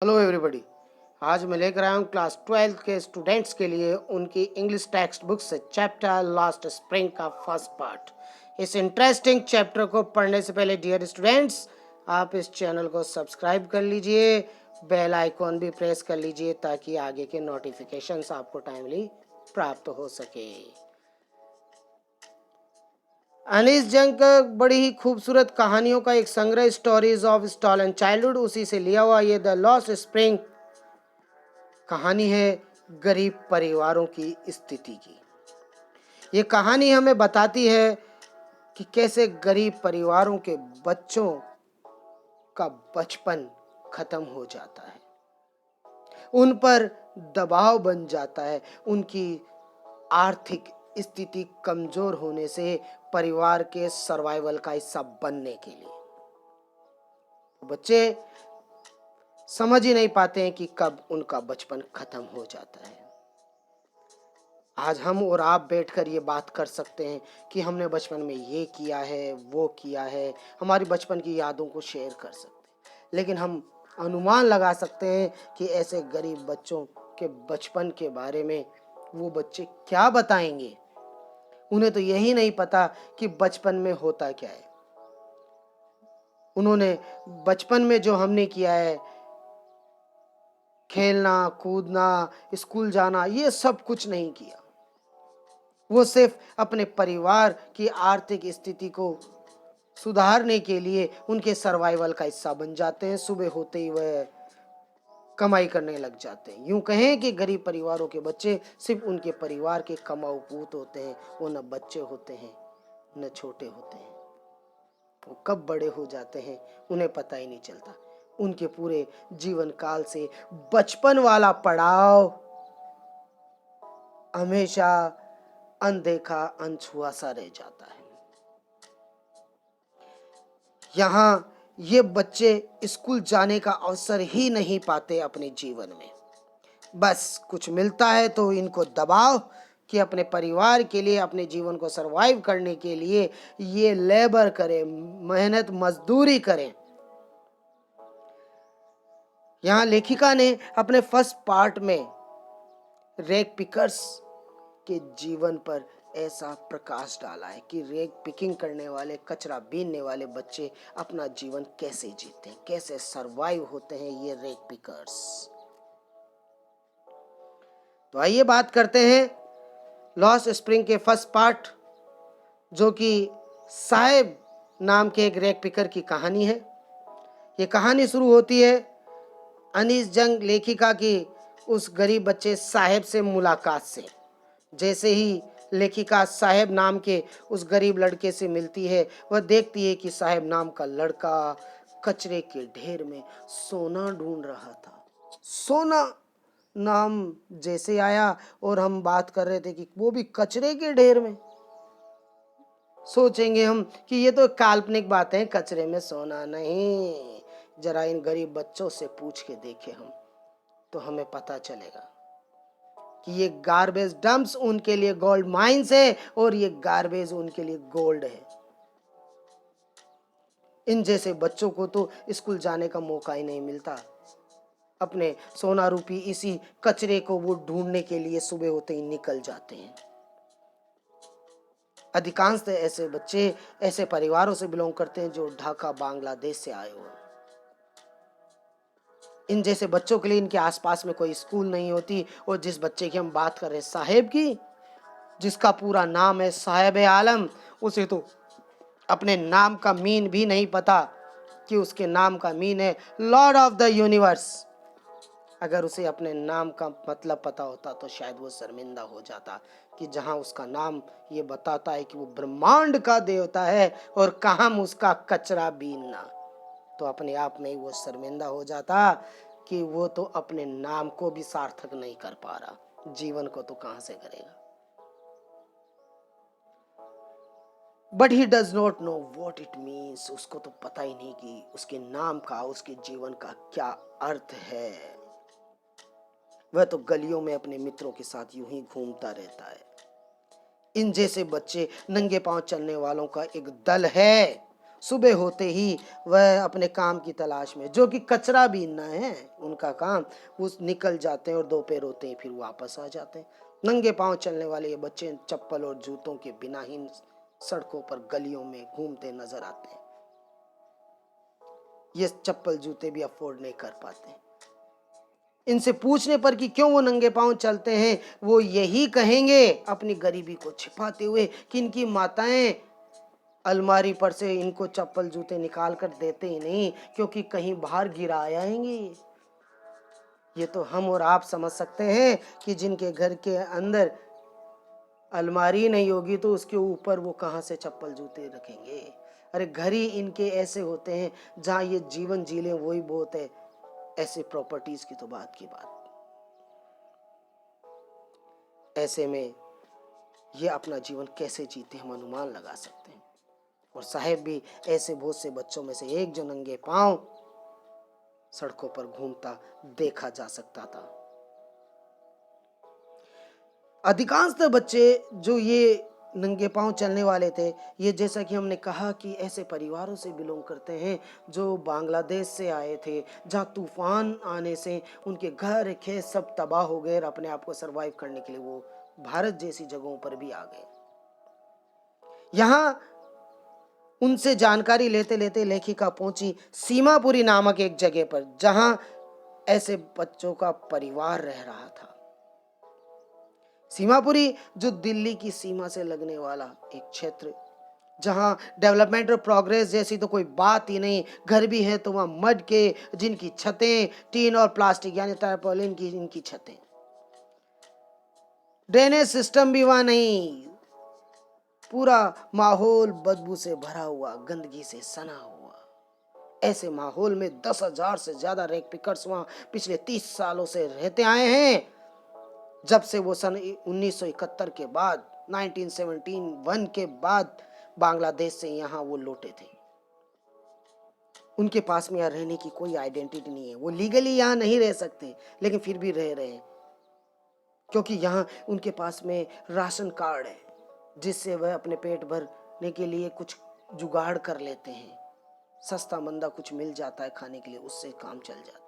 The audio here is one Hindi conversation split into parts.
Hello everybody. आज मैं लेकर आया हूँ क्लास 12 के स्टूडेंट्स के लिए उनकी इंग्लिश टेक्स्ट बुक से चैप्टर लास्ट स्प्रिंग का फर्स्ट पार्ट। इस इंटरेस्टिंग चैप्टर को पढ़ने से पहले डियर स्टूडेंट्स, आप इस चैनल को सब्सक्राइब कर लीजिए, बेल आइकॉन भी प्रेस कर लीजिए ताकि आगे के नोटिफिकेशंस आपको टाइमली प्राप्त हो सके। अनीस जंग का बड़ी ही खूबसूरत कहानियों का एक संग्रह, स्टोरीज ऑफ स्टॉलन चाइल्डहुड, उसी से लिया हुआ ये द लॉस्ट स्प्रिंग कहानी है गरीब परिवारों की स्थिति की। ये कहानी हमें बताती है कि कैसे गरीब परिवारों के बच्चों का बचपन खत्म हो जाता है, उन पर दबाव बन जाता है, उनकी आर्थिक स्थिति कमजोर होने से परिवार के सर्वाइवल का हिस्सा बनने के लिए बच्चे समझ ही नहीं पाते हैं कि कब उनका बचपन खत्म हो जाता है। आज हम और आप बैठकर ये बात कर सकते हैं कि हमने बचपन में ये किया है, वो किया है, हमारी बचपन की यादों को शेयर कर सकते हैं, लेकिन हम अनुमान लगा सकते हैं कि ऐसे गरीब बच्चों के बचपन के बारे में वो बच्चे क्या बताएंगे। उन्हें तो यही नहीं पता कि बचपन में होता क्या है। उन्होंने बचपन में जो हमने किया है, खेलना कूदना, स्कूल जाना, ये सब कुछ नहीं किया। वो सिर्फ अपने परिवार की आर्थिक स्थिति को सुधारने के लिए उनके सर्वाइवल का हिस्सा बन जाते हैं। सुबह होते ही वह कमाई करने लग जाते हैं। यूं कहें कि गरीब परिवारों के बच्चे सिर्फ उनके परिवार के कमाऊ पूत होते हैं। वो न बच्चे होते हैं न छोटे होते हैं। वो कब बड़े हो जाते हैं उन्हें पता ही नहीं चलता। उनके पूरे जीवन काल से बचपन वाला पड़ाव हमेशा अनदेखा अनछुआ सा रह जाता है। यहाँ ये बच्चे स्कूल जाने का अवसर ही नहीं पाते अपने जीवन में। बस कुछ मिलता है तो इनको दबाव कि अपने परिवार के लिए, अपने जीवन को सरवाइव करने के लिए ये लेबर करें, मेहनत मजदूरी करें। यहाँ लेखिका ने अपने फर्स्ट पार्ट में रैग पिकर्स के जीवन पर ऐसा प्रकाश डाला है कि रैग पिकिंग करने वाले, कचरा बीनने वाले बच्चे अपना जीवन कैसे जीते हैं, कैसे सरवाइव होते हैं ये रैग पिकर्स। तो आइए बात करते हैं लॉस्ट स्प्रिंग के फर्स्ट पार्ट, जो कि साहेब नाम के एक रैग पिकर की कहानी है। ये कहानी शुरू होती है अनीस जंग लेखिका की उस गरीब बच्चे साहेब से मुलाकात से। जैसे ही लेखिका साहेब नाम के उस गरीब लड़के से मिलती है, वह देखती है कि साहेब नाम का लड़का कचरे के ढेर में सोना ढूंढ रहा था। सोना नाम जैसे आया और हम बात कर रहे थे कि वो भी कचरे के ढेर में, सोचेंगे हम कि ये तो काल्पनिक बात है, कचरे में सोना नहीं। जरा इन गरीब बच्चों से पूछ के देखे हम तो हमें पता चलेगा कि ये गार्बेज डंप्स उनके लिए गोल्ड माइंस है और ये गार्बेज उनके लिए गोल्ड है। इन जैसे बच्चों को तो स्कूल जाने का मौका ही नहीं मिलता। अपने सोना रूपी इसी कचरे को वो ढूंढने के लिए सुबह होते ही निकल जाते हैं। अधिकांश ऐसे बच्चे ऐसे परिवारों से बिलोंग करते हैं जो ढाका बांग्लादेश से आए हो। इन जैसे बच्चों के लिए इनके आसपास में कोई स्कूल नहीं होती। और जिस बच्चे की हम बात कर रहे हैं साहेब की, जिसका पूरा नाम है साहेब आलम, उसे तो अपने नाम का मीन भी नहीं पता कि उसके नाम का मीन है लॉर्ड ऑफ द यूनिवर्स। अगर उसे अपने नाम का मतलब पता होता तो शायद वो शर्मिंदा हो जाता कि जहां उसका नाम ये बताता है कि वो ब्रह्मांड का देवता है और कहां उसका कचरा बीनना, तो अपने आप में ही वो शर्मिंदा हो जाता कि वो तो अपने नाम को भी सार्थक नहीं कर पा रहा, जीवन को तो कहां से करेगा। But he does not know what it means. उसको तो पता ही नहीं कि उसके नाम का, उसके जीवन का क्या अर्थ है। वह तो गलियों में अपने मित्रों के साथ यूं ही घूमता रहता है। इन जैसे बच्चे नंगे पांव चलने वालों का एक दल है सुबह होते ही वह अपने काम की तलाश में, जो कि कचरा बीनना है उनका काम, वो निकल जाते हैं और दोपहर होते ही फिर वापस आ जाते हैं। नंगे पांव चलने वाले ये बच्चे चप्पल और जूतों के बिना ही सड़कों पर गलियों में घूमते नजर आते हैं। ये चप्पल जूते भी अफोर्ड नहीं कर पाते। इनसे पूछने पर कि क्यों वो नंगे पांव चलते हैं, वो यही कहेंगे अपनी गरीबी को छिपाते हुए कि इनकी माताएं अलमारी पर से इनको चप्पल जूते निकाल कर देते ही नहीं, क्योंकि कहीं बाहर गिरा आएंगे। ये तो हम और आप समझ सकते हैं कि जिनके घर के अंदर अलमारी नहीं होगी तो उसके ऊपर वो कहां से चप्पल जूते रखेंगे। अरे घर ही इनके ऐसे होते हैं जहां ये जीवन जी ले वही बहुत है, ऐसे प्रॉपर्टीज की तो बात की बात। ऐसे में ये अपना जीवन कैसे जीते हम अनुमान लगा सकते हैं। और साहेब भी ऐसे बहुत से बच्चों में से एक जो नंगे पांव सड़कों पर घूमता देखा जा सकता था। अधिकांशतः बच्चे जो ये नंगे पांव चलने वाले थे, ये जैसा कि हमने कहा कि ऐसे परिवारों से बिलोंग करते हैं जो बांग्लादेश से आए थे, जहां तूफान आने से उनके घर खेत सब तबाह हो गए और अपने आप को सरवाइव करने के लिए वो भारत जैसी जगहों पर भी आ गए। यहाँ उनसे जानकारी लेते लेते लेखिका पहुंची सीमापुरी नामक एक जगह पर, जहां ऐसे बच्चों का परिवार रह रहा था। सीमापुरी जो दिल्ली की सीमा से लगने वाला एक क्षेत्र, जहां डेवलपमेंट और प्रोग्रेस जैसी तो कोई बात ही नहीं। घर भी है तो वहां मड के, जिनकी छतें टीन और प्लास्टिक यानी टारपोलिन की इनकी छतें। ड्रेनेज सिस्टम भी वहां नहीं। पूरा माहौल बदबू से भरा हुआ, गंदगी से सना हुआ। ऐसे माहौल में 10,000 से ज्यादा रेक पिकर्स वहां पिछले 30 सालों से रहते आए हैं, जब से वो सन 1971 के बाद 1971 के बाद बांग्लादेश से यहाँ वो लौटे थे। उनके पास में यहाँ रहने की कोई आइडेंटिटी नहीं है। वो लीगली यहाँ नहीं रह सकते, लेकिन फिर भी रह रहे हैं, क्योंकि यहाँ उनके पास में राशन कार्ड है, जिससे वह अपने पेट भरने के लिए कुछ जुगाड़ कर लेते हैं। सस्ता मंदा कुछ मिल जाता है खाने के लिए, उससे काम चल जाता है।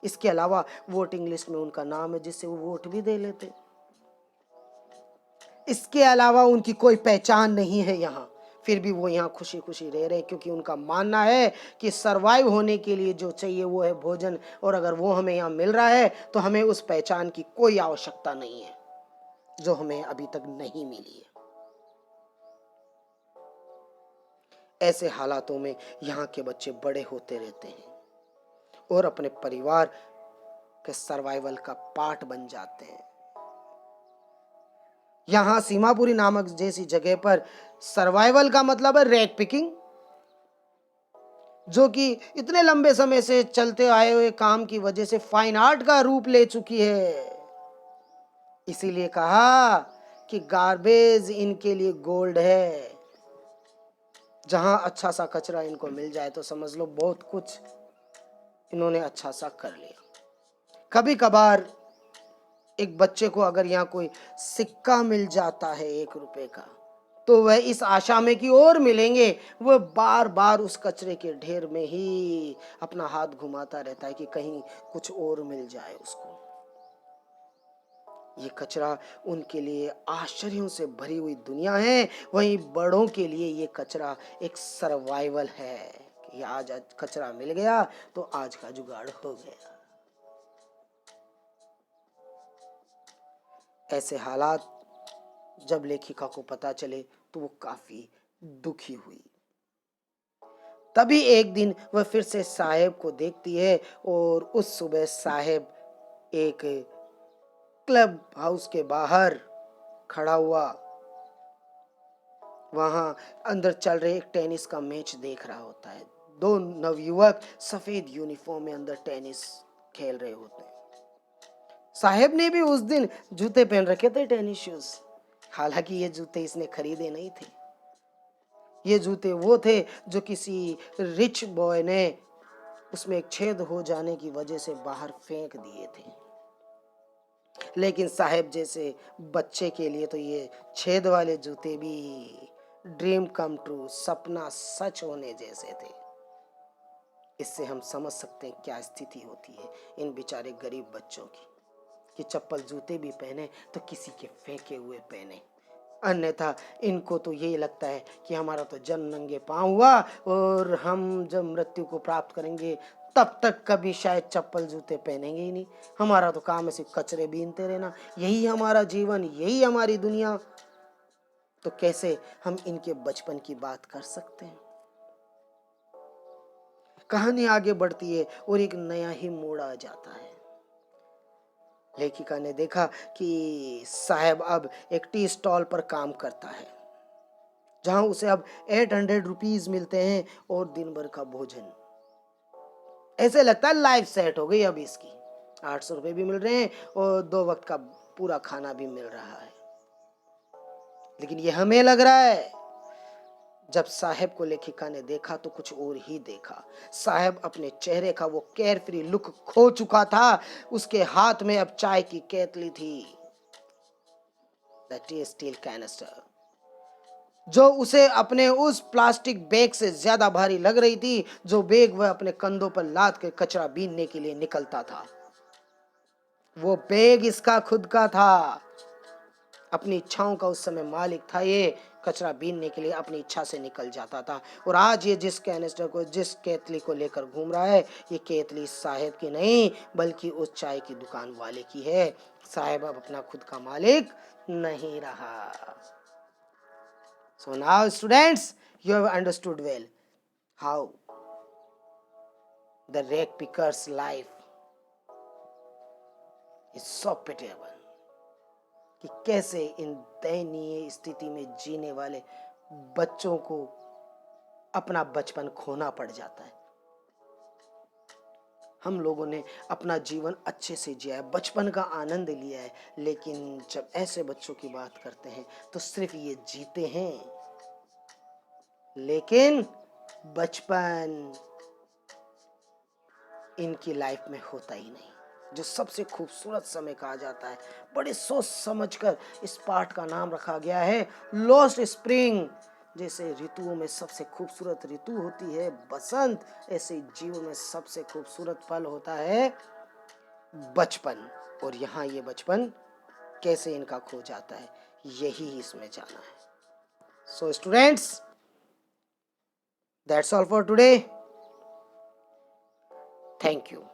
इसके अलावा वोटिंग लिस्ट में उनका नाम है, जिससे वो वोट भी दे लेते। इसके अलावा उनकी कोई पहचान नहीं है यहाँ, फिर भी वो यहाँ खुशी खुशी रह रहे हैं, क्योंकि उनका मानना है कि सरवाइव होने के लिए जो चाहिए वो है भोजन, और अगर वो हमें यहाँ मिल रहा है तो हमें उस पहचान की कोई आवश्यकता नहीं है जो हमें अभी तक नहीं मिली है। ऐसे हालातों में यहाँ के बच्चे बड़े होते रहते हैं और अपने परिवार के सर्वाइवल का पार्ट बन जाते हैं। यहां सीमापुरी नामक जैसी जगह पर सर्वाइवल का मतलब है रैग पिकिंग, जो कि इतने लंबे समय से चलते आए हुए काम की वजह से फाइन आर्ट का रूप ले चुकी है। इसीलिए कहा कि गार्बेज इनके लिए गोल्ड है। जहां अच्छा सा कचरा इनको मिल जाए तो समझ लो बहुत कुछ इन्होंने अच्छा सा कर लिया। कभी कभार एक बच्चे को अगर यहाँ कोई सिक्का मिल जाता है 1 रुपए का, तो वह इस आशा में कि और मिलेंगे, वह बार बार उस कचरे के ढेर में ही अपना हाथ घुमाता रहता है कि कहीं कुछ और मिल जाए उसको। ये कचरा उनके लिए आश्चर्यों से भरी हुई दुनिया है, वहीं बड़ों के लिए ये कचरा एक सर्वाइवल है कि आज कचरा मिल गया तो आज का जुगाड़ हो गया। ऐसे हालात जब लेखिका को पता चले तो वो काफी दुखी हुई। तभी एक दिन वह फिर से साहेब को देखती है और उस सुबह साहेब एक क्लब हाउस के बाहर खड़ा हुआ वहां अंदर चल रहे एक टेनिस का मैच देख रहा होता है। 2 नवयुवक सफेद यूनिफॉर्म में अंदर टेनिस खेल रहे होते हैं। साहेब ने भी उस दिन जूते पहन रखे थे, टेनिस शूज। हालांकि ये जूते इसने खरीदे नहीं थे, ये जूते वो थे जो किसी रिच बॉय ने उसमें एक छेद हो जाने की वजह से बाहर फेंक दिए थे। लेकिन साहेब जैसे बच्चे के लिए तो ये छेद वाले जूते भी ड्रीम कम ट्रू, सपना सच होने जैसे थे। इससे हम समझ सकते हैं क्या स्थिति होती है इन बेचारे गरीब बच्चों की, कि चप्पल जूते भी पहने तो किसी के फेंके हुए पहने, अन्यथा इनको तो यही लगता है कि हमारा तो जन्म नंगे पांव हुआ और हम जब मृत्यु को प्राप्त करेंगे तब तक कभी शायद चप्पल जूते पहनेंगे ही नहीं, हमारा तो काम है सिर्फ कचरे बीनते रहना, यही हमारा जीवन, यही हमारी दुनिया। तो कैसे हम इनके बचपन की बात कर सकते हैं। कहानी आगे बढ़ती है और एक नया ही मोड़ आ जाता है। लेखिका ने देखा कि साहब अब एक टी स्टॉल पर काम करता है, जहां उसे अब 800 रुपीज मिलते हैं और दिन भर का भोजन। ऐसे लगता है लाइफ सेट हो गई अब इसकी, 800 रुपए भी मिल रहे हैं और 2 वक्त का पूरा खाना भी मिल रहा है। लेकिन ये हमें लग रहा है, जब साहब को लेखिका ने देखा तो कुछ और ही देखा। साहब अपने चेहरे का वो केयर फ्री लुक खो चुका था, उसके हाथ में अब चाय की केतली थी, द टी स्टील कैनिस्टर, जो उसे अपने उस प्लास्टिक बैग से ज्यादा भारी लग रही थी, जो बैग वह अपने कंधों पर लाद के कचरा बीनने के लिए निकलता था। वो बैग इसका खुद का था, अपनी इच्छाओं का उस समय मालिक था ये, कचरा बीनने के लिए अपनी इच्छा से निकल जाता था। और आज ये जिस कैनिस्टर को, जिस केतली को लेकर घूम रहा है, ये केतली साहब की नहीं बल्कि उस चाय की दुकान वाले की है। साहब अब अपना खुद का मालिक नहीं रहा। So now students, you have understood well how the rag picker's life is so pitiable, कि कैसे इन दयनीय स्थिति में जीने वाले बच्चों को अपना बचपन खोना पड़ जाता है। हम लोगों ने अपना जीवन अच्छे से जिया है, बचपन का आनंद लिया है, लेकिन जब ऐसे बच्चों की बात करते हैं तो सिर्फ ये जीते हैं, लेकिन बचपन इनकी लाइफ में होता ही नहीं, जो सबसे खूबसूरत समय कहा जाता है। बड़े सोच समझकर इस पाठ का नाम रखा गया है लॉस्ट स्प्रिंग। जैसे ऋतुओं में सबसे खूबसूरत ऋतु होती है बसंत, ऐसे जीवन में सबसे खूबसूरत पल होता है बचपन। और यहाँ ये बचपन कैसे इनका खो जाता है, यही इसमें जाना है। So students, that's all for today. Thank you.